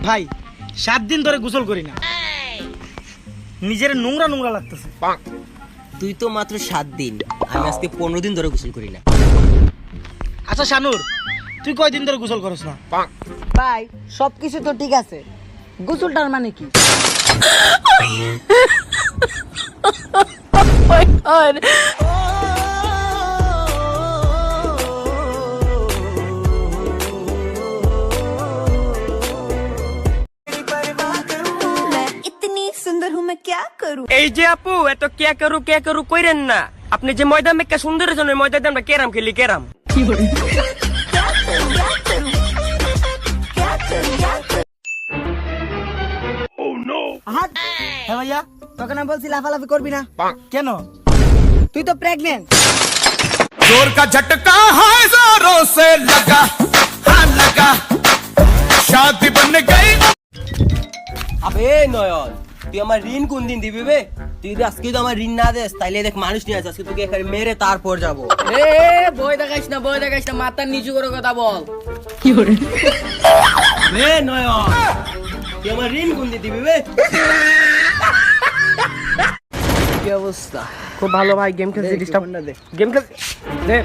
ভাই 7 দিন ধরে গোসল করি না, নিজের নোংরা নোংরা লাগতেছে। তুই তো মাত্র 7 দিন, আমি আজকে 15 দিন ধরে গোসল করি না। আচ্ছা শানুর, তুই কয়দিন ধরে গোসল করছ না? ভাই সবকিছু তো ঠিক আছে, গোসলটার মানে কি? এই যে আপু, এত কে করু কইরেন না। আপনি যে ময়দা মেকা সুন্দরের জন্য ময়দা দাম কেরাম খেলি কেরাম। হ্যাঁ ভাইয়া, তোকে না বলছি লাফালাফি করবি না? কেন? তুই তো প্রেগনেন্ট। जोर का झटका है जोरों से लगा, हाँ लगा, शादी बन गई। আবে নয়ন, তুই আমার ঋণ কোন দিন দিবি বে? তুই যদি আজকে তো আমার ঋণ না দেস, তাইলে দেখ মানুষ নিয়ে আসে, আজকে তোকে এখানে মেরে তারপর যাবো। বই দেখাইস না, মাথার নিচু করে কথা বল। বে নয়ন, তুই আমার ঋণ কোন দিন দিবি বে? কি অবস্থা? খুব ভালো ভাই, গেম খেলছি। ডিস্টার্ব না দে, গেম খেল দে।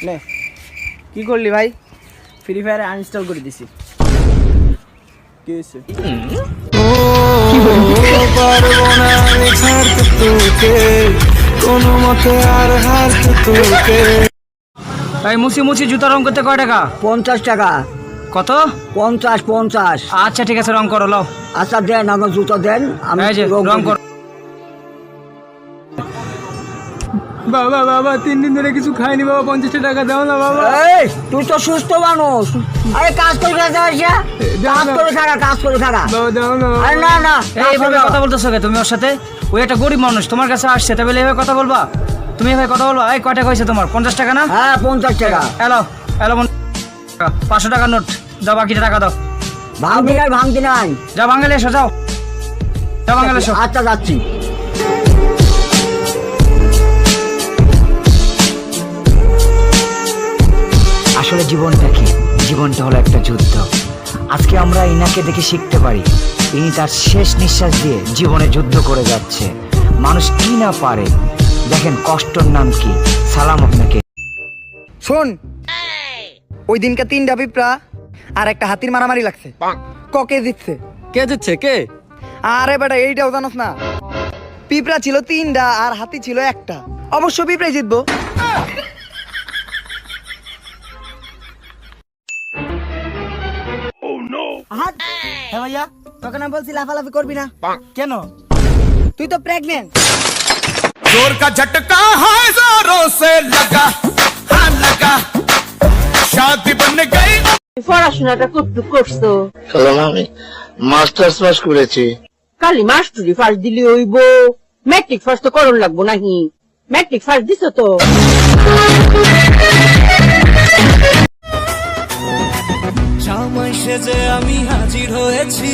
নে, কি করলি ভাই? ফ্রি ফায়ারে আনইনস্টল করে দিছি। কি হয়েছে? ভাই মুছি মুছি জুতা রং করতে কয় টাকা? 50 টাকা। কত? 50। আচ্ছা ঠিক আছে, রং করো, লাও। আচ্ছা দেন, আমার জুতো দেন, আমি এই যে রং কর। বাবা বাবা 3 দিন ধরে কিছু খাইনি বাবা, 50 টাকা দাও না বাবা। এই তুই তো সুস্থ মানুষ, আরে কাজ করে খাওয়া কাজ করে থাকা, কাজ করে থাকা। বাবা দাও না। আরে না না, এইভাবে কথা বলতেছো কে তুমি ওর সাথে? ওই একটা গরিব মানুষ তোমার কাছে আসছে, তবে এইভাবে কথা বলবা? তুমি এইভাবে কথা বলবা? এই কয় টাকা হয়েছে তোমার? 50 টাকা না? হ্যাঁ 50 টাকা। এলো এলো 500 টাকা নোট দাও, বাকিটা টাকা দাও। ভাঙতি নাই। যাও বাঙালি এসো, যাও যাও বাঙালি এসো। আচ্ছা যাচ্ছি। আসলে জীবনটা কি? জীবনটা হলো একটা যুদ্ধ। আজকে আমরা ইনাকে দেখে শিখতে পারি, ইনি তার শেষ নিঃশ্বাস দিয়ে জীবনে যুদ্ধ করে যাচ্ছে। মানুষ কি না পারে, দেখেন কষ্টর নাম কি। সালাম আপনাকে। শোন, ওই দিনকে 3টা পিঁপড়া আর একটা হাতির মারামারি লাগছে। কে জিতছে? কে দিচ্ছে কে? আরে বেটা এইটাও জানোস না? পিঁপড়া ছিল 3টা আর হাতি ছিল একটা। অবশ্য পিঁপড়াই জিতবো। হ্যাঁ ভাইয়া, তোকে না বলছি লাফালাফি করবি না? কেন? তুই তো প্রেগনেন্ট। जोर का झटका है जोरों से लगा, हाँ लगा, शादी बन गई। পড়াশোনাটা কতটুকু করছো? আমি মাস্টার্স পাস করেছি। খালি মাস্টারি ফার্স্ট দিলে হইব? ম্যাট্রিক ফার্স্ট তো করণ লাগবো নাকি? ম্যাট্রিক ফার্স্ট দিছো তো? জামাই সেজে আমি হাজির হয়েছি,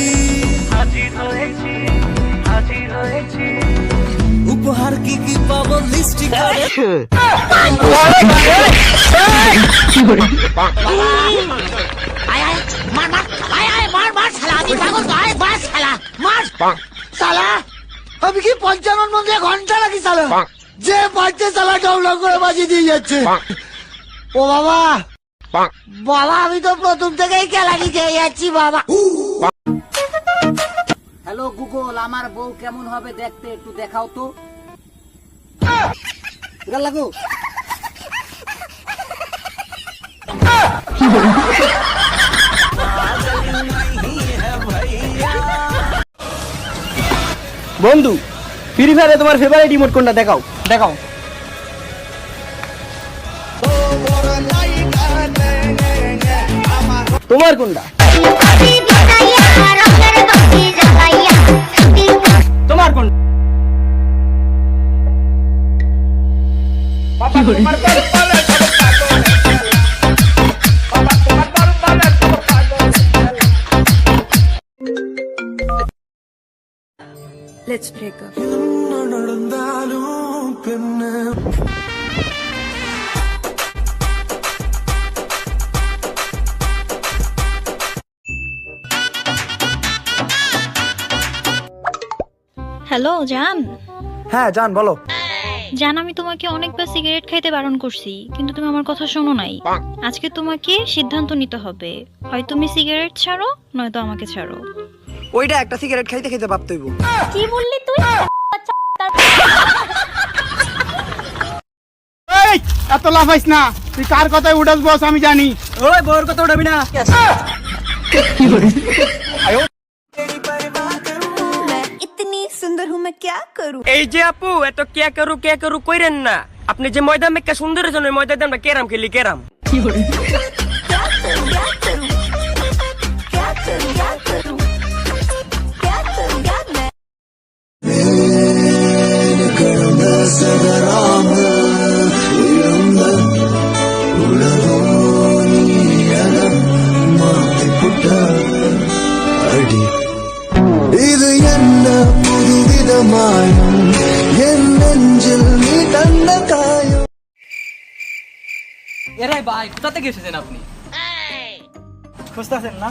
উপহার কি কি পাবো লিস্টি করে। আমি কি 55 মধ্যে ঘন্টা লাগি চালা, যে বাজছে চালা ডাউনলোড করে বাজিয়ে দিয়ে যাচ্ছে। ও বাবা বাবা, আমি তো প্রথম থেকেই খেলা খেয়ে যাচ্ছি বাবা। হ্যালো গুগল, আমার বউ কেমন হবে দেখতে একটু দেখাও তো। লাগো বন্ধু, ফ্রি ফায়ারে তোমার ফেভারিট ইমোট কোনটা? দেখাও দেখাও। তোমার কোনটা? তোমার কোনটা? Let's break up. হ্যালো জান। হ্যাঁ জান বলো। জান, আমি তোমাকে অনেকবার সিগারেট খাইতে বারণ করছি, কিন্তু তুমি আমার কথা শোনো নাই। আজকে তোমাকে সিদ্ধান্ত নিতে হবে, হয় তুমি সিগারেট ছাড়ো নয়তো আমাকে ছাড়ো। ওইটা একটা সিগারেট খাইতে খাইতে ভাবতে হইব। কি বললি তুই? এই এত লাফাইস না, তুই কার কথায় উঠাস বস আমি জানি। ওই বউর কথা উঠাবি না। ইতনি সুন্দর হুঁ मैं क्या करूं? এই যে আপু এত কে করু কইরেন না। আপনি যে ময়দা মেকা সুন্দরের জন্য ময়দা দাম কেরাম খেলি কেরাম। இது என்ன புதுவிதமாயும் என் நெஞ்சில் நீ தந்த காயம். এরে ভাই কোথা থেকে এসেছেন আপনি? খুঁজতেছেন না?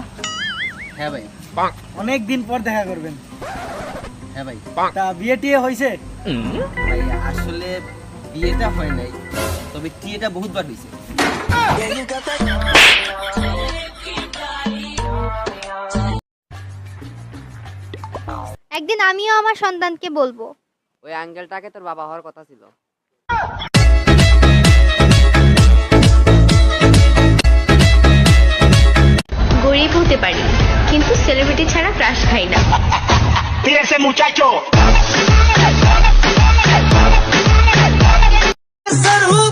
হ্যাঁ ভাই। অনেক দিন পর দেখা করবেন। হ্যাঁ ভাই। তা বিয়ে টিয়ে হয়েছে? ভাই আসলে বিয়েটা হয় নাই, তবে টিয়েটা বহুতবার হয়েছে। একদিন আমিও আমার সন্তানকে বলবো, ওই অ্যাঙ্গেলটাকে তোর বাবা হওয়ার কথা ছিল। গরিব হতে পারি কিন্তু সেলিব্রিটি ছাড়া ক্রাশ খাই না। ese muchacho. जरूर